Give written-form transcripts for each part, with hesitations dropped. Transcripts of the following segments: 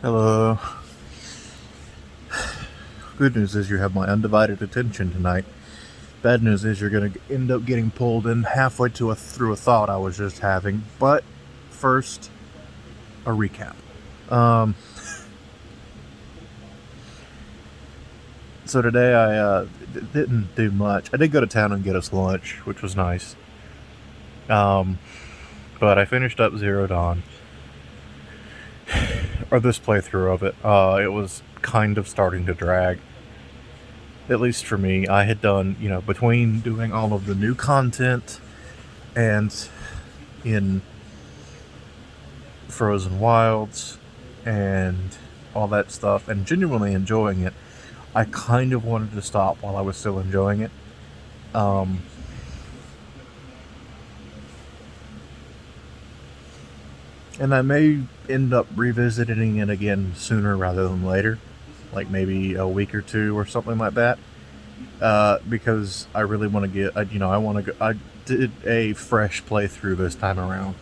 Hello. Good news is you have my undivided attention tonight. Bad news is you're going to end up getting pulled in halfway through a thought I was just having. But first, a recap. Um, so today I didn't do much. I did go to town and get us lunch, which was nice. Um, but I finished up Zero Dawn, or this playthrough of it. It was kind of starting to drag. At least for me, I had done, between doing all of the new content and in Frozen Wilds and all that stuff, and genuinely enjoying it, I kind of wanted to stop while I was still enjoying it. Um, and I may end up revisiting it again sooner rather than later, like maybe a week or two or something like that. Because I really want to I want to go. I did a fresh playthrough this time around,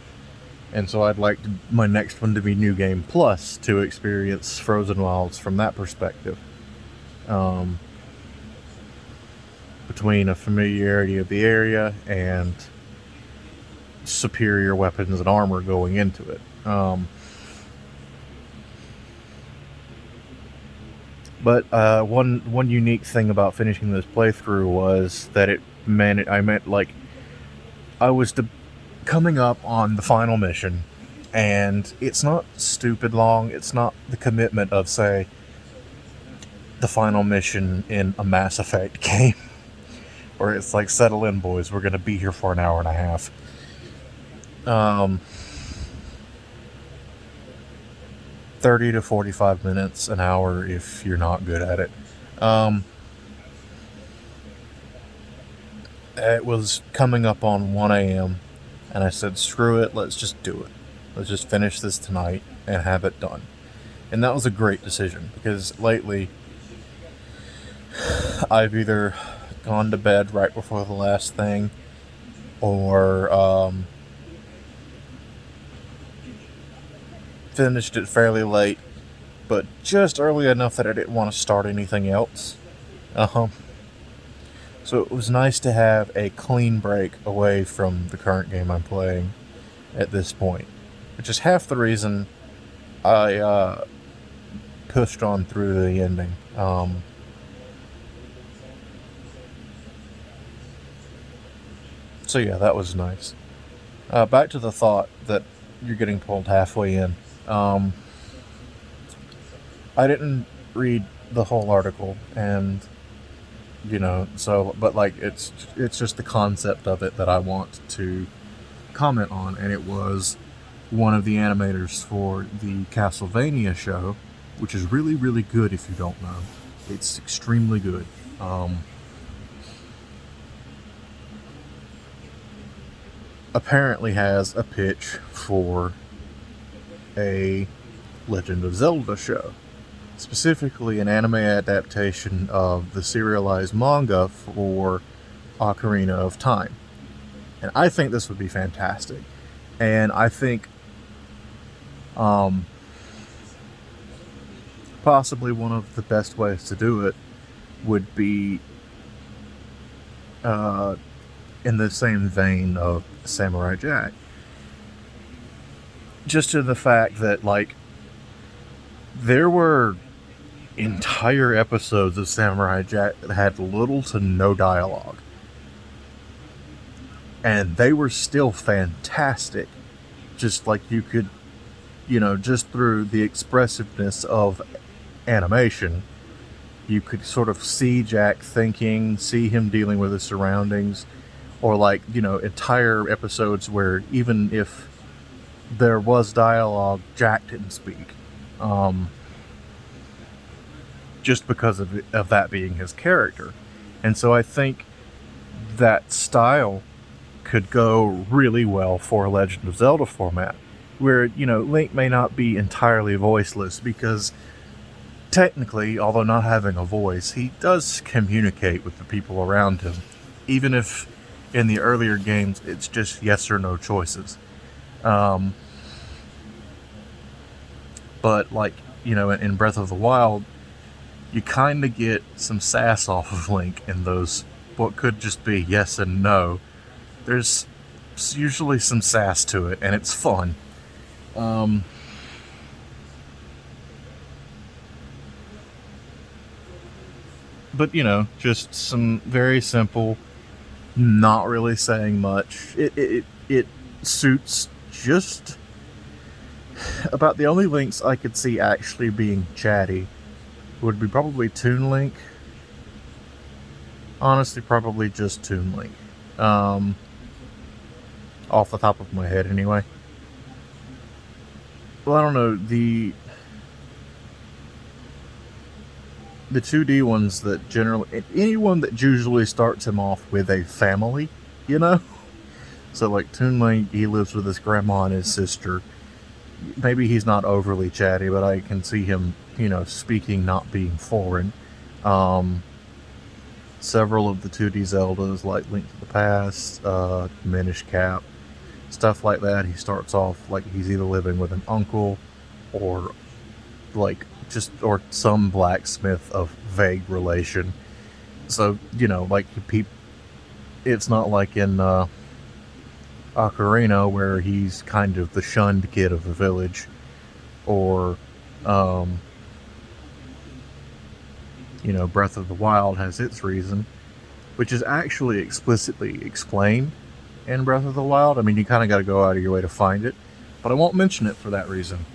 and so I'd like my next one to be New Game Plus to experience Frozen Wilds from that perspective. Um, between a familiarity of the area and superior weapons and armor going into it. But one unique thing about finishing this playthrough was that I meant like I was coming up on the final mission, and it's not stupid long. It's not the commitment of, say, the final mission in a Mass Effect game, where it's like, settle in, boys. We're gonna be here for an hour and a half. Um, 30 to 45 minutes, an hour if you're not good at it. Um, it was coming up on 1 a.m., and I said, screw it, let's just do it. Let's just finish this tonight and have it done. And that was a great decision, because lately I've either gone to bed right before the last thing, or finished it fairly late, but just early enough that I didn't want to start anything else. Uh-huh. So it was nice to have a clean break away from the current game I'm playing at this point, which is half the reason I pushed on through the ending. So yeah, that was nice. Back to the thought that you're getting pulled halfway in. Um, I didn't read the whole article, and but like it's just the concept of it that I want to comment on, and it was one of the animators for the Castlevania show, which is really really good. If you don't know, it's extremely good. Um, Apparently has a pitch for a Legend of Zelda show, specifically an anime adaptation of the serialized manga for Ocarina of Time. And I think this would be fantastic. And I think um, possibly one of the best ways to do it would be uh, in the same vein of Samurai Jack. Just to the fact that, like, there were entire episodes of Samurai Jack that had little to no dialogue. And they were still fantastic. Just like you could, just through the expressiveness of animation, you could sort of see Jack thinking, see him dealing with his surroundings, or like, entire episodes where even if there was dialogue, Jack didn't speak. Just because of that being his character. And so I think that style could go really well for a Legend of Zelda format, where, Link may not be entirely voiceless, because technically, although not having a voice, he does communicate with the people around him, even if in the earlier games it's just yes or no choices. But, like, in Breath of the Wild, you kind of get some sass off of Link in those, what could just be yes and no. There's usually some sass to it, and it's fun. But, just some very simple, not really saying much. It suits just about the only Links I could see actually being chatty would be probably Toon Link. Honestly, probably just Toon Link. Off the top of my head, anyway. Well, I don't know, the 2D ones that generally, anyone that usually starts him off with a family, So like Toon Link, he lives with his grandma and his sister. Maybe he's not overly chatty, but I can see him, speaking not being foreign. Several of the 2D Zeldas, like Link to the Past, Minish Cap, stuff like that, he starts off like he's either living with an uncle or or some blacksmith of vague relation. So, it's not like in Ocarina where he's kind of the shunned kid of the village, or Breath of the Wild has its reason, which is actually explicitly explained in Breath of the Wild. I mean, you kind of got to go out of your way to find it, but I won't mention it for that reason.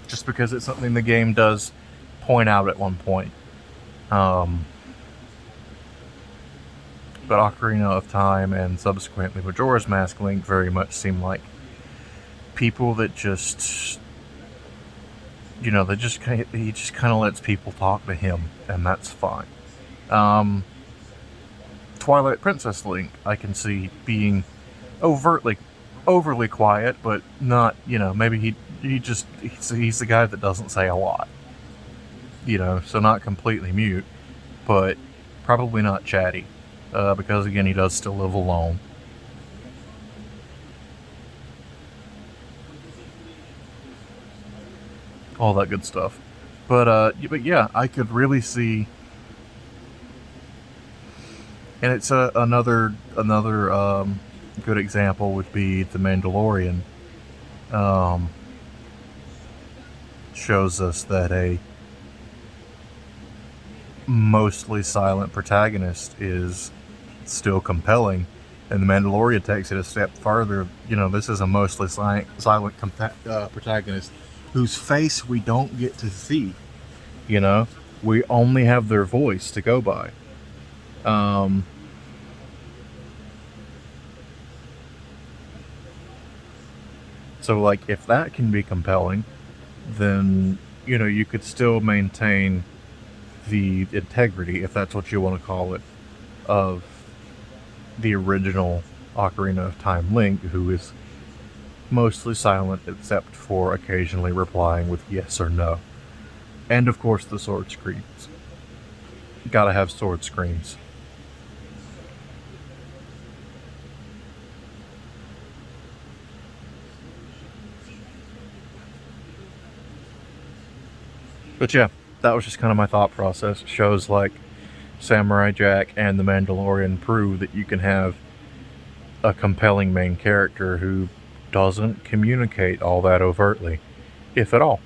Just because it's something the game does point out at one point. But Ocarina of Time and subsequently Majora's Mask Link very much seem like people that just, he just kind of lets people talk to him, and that's fine. Twilight Princess Link, I can see being overly quiet, but not, maybe he's the guy that doesn't say a lot. So not completely mute, but probably not chatty. Because again, he does still live alone. All that good stuff. But yeah, I could really see, and it's another good example would be The Mandalorian. Shows us that a mostly silent protagonist is still compelling, and The Mandalorian takes it a step further. This is a mostly silent protagonist whose face we don't get to see. We only have their voice to go by. So, like, if that can be compelling, then, you could still maintain the integrity, if that's what you want to call it, of the original Ocarina of Time Link, who is mostly silent except for occasionally replying with yes or no. And of course the sword screams. Gotta have sword screams. But yeah, that was just kind of my thought process. Shows like Samurai Jack and The Mandalorian prove that you can have a compelling main character who doesn't communicate all that overtly, if at all.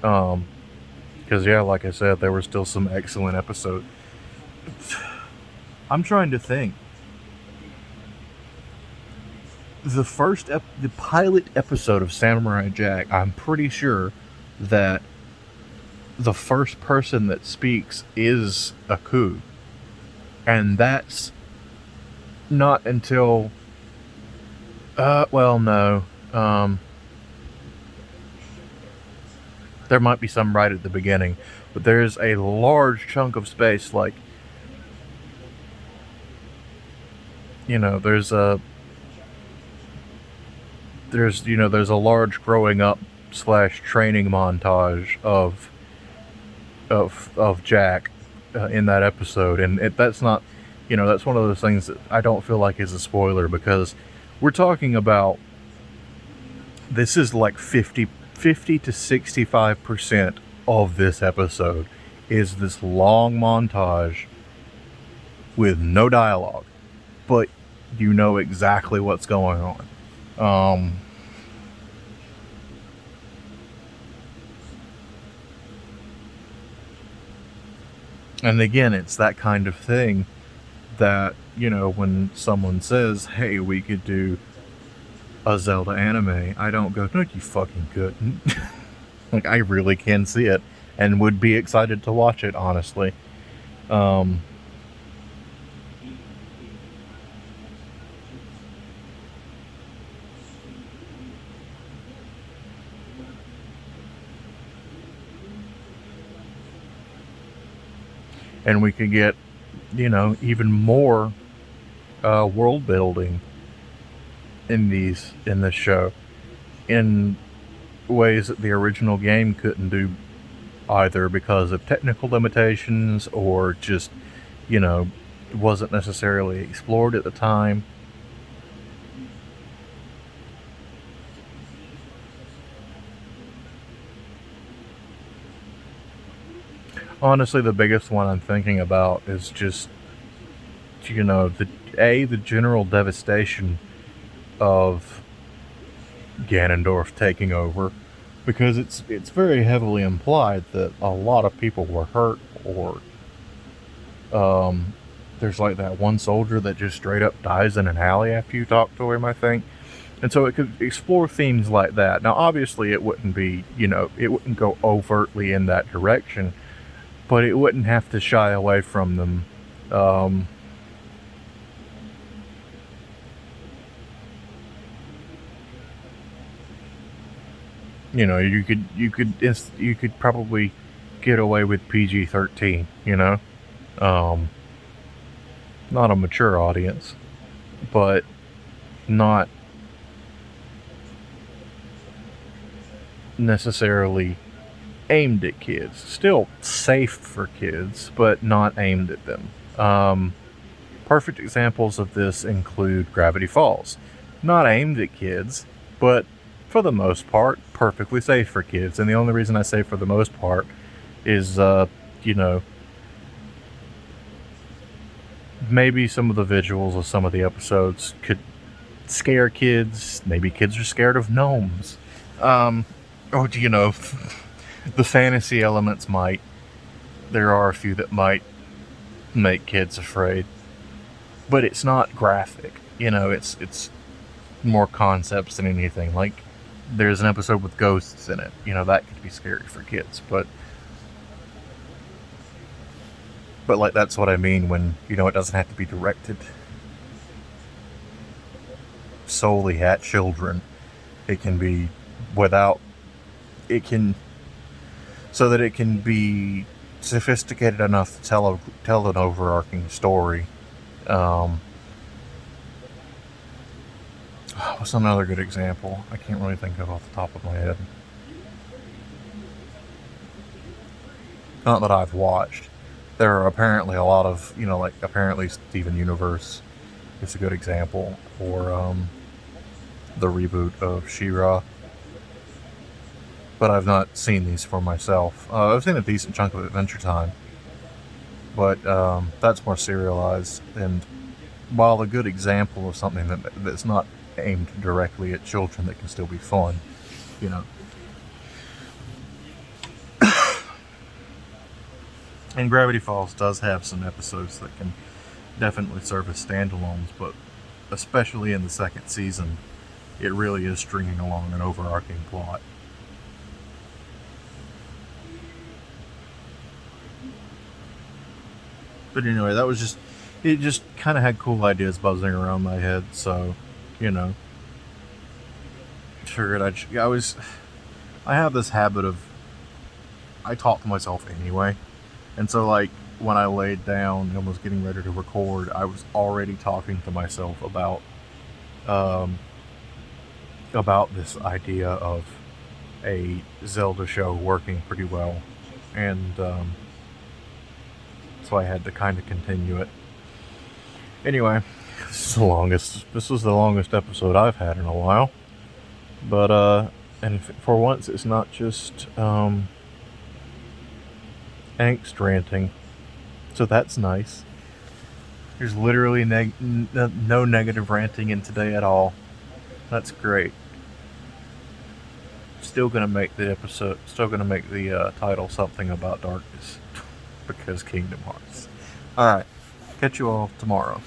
Because yeah, like I said, there were still some excellent episodes. I'm trying to think. The pilot episode of Samurai Jack, I'm pretty sure that the first person that speaks is Aku. And that's not until... no. There might be some right at the beginning, but there's a large chunk of space, like... there's a large growing up / training montage of Jack in that episode, and that's not, that's one of those things that I don't feel like is a spoiler, because we're talking about, this is like 50 50 to 65% of this episode is this long montage with no dialogue, but you know exactly what's going on. And again, it's that kind of thing that, you know, when someone says, hey, we could do a Zelda anime, I don't go, no, you fucking couldn't. Like, I really can see it and would be excited to watch it, honestly. And we could get, you know, even more world building in this show in ways that the original game couldn't do, either because of technical limitations or just, you know, wasn't necessarily explored at the time. Honestly, the biggest one I'm thinking about is just, you know, the general devastation of Ganondorf taking over, because it's very heavily implied that a lot of people were hurt, or there's like that one soldier that just straight up dies in an alley after you talk to him, I think. And so it could explore themes like that. Now, obviously, it wouldn't be, you know, it wouldn't go overtly in that direction, but it wouldn't have to shy away from them. You know, you could probably get away with PG-13. You know, not a mature audience, but not necessarily aimed at kids. Still safe for kids, but not aimed at them. Perfect examples of this include Gravity Falls. Not aimed at kids, but for the most part, perfectly safe for kids. And the only reason I say for the most part is, you know, maybe some of the visuals of some of the episodes could scare kids. Maybe kids are scared of gnomes. Or, you know, the fantasy elements might. There are a few that might make kids afraid. But it's not graphic. You know, it's more concepts than anything. Like, there's an episode with ghosts in it. You know, that could be scary for kids. But like, that's what I mean when, you know, it doesn't have to be directed solely at children. It can be without, it can, so that it can be sophisticated enough to tell an overarching story. What's another good example? I can't really think of off the top of my head. Not that I've watched. There are apparently a lot of, you know, like, apparently Steven Universe is a good example, or the reboot of She-Ra. But I've not seen these for myself. I've seen a decent chunk of Adventure Time, but that's more serialized. And while a good example of something that's not aimed directly at children, that can still be fun, you know. And Gravity Falls does have some episodes that can definitely serve as standalones, but especially in the second season, it really is stringing along an overarching plot. But anyway, that was just, it just kind of had cool ideas buzzing around my head, so, you know, figured I have this habit of, I talk to myself anyway, and so, like, when I laid down and was getting ready to record, I was already talking to myself about this idea of a Zelda show working pretty well, and so I had to kind of continue it. Anyway, this was the longest episode I've had in a while, but And for once, it's not just angst ranting. So that's nice. There's literally no negative ranting in today at all. That's great. Still gonna make the episode. Still gonna make the title something about darkness because Kingdom Hearts. All right. Catch you all tomorrow.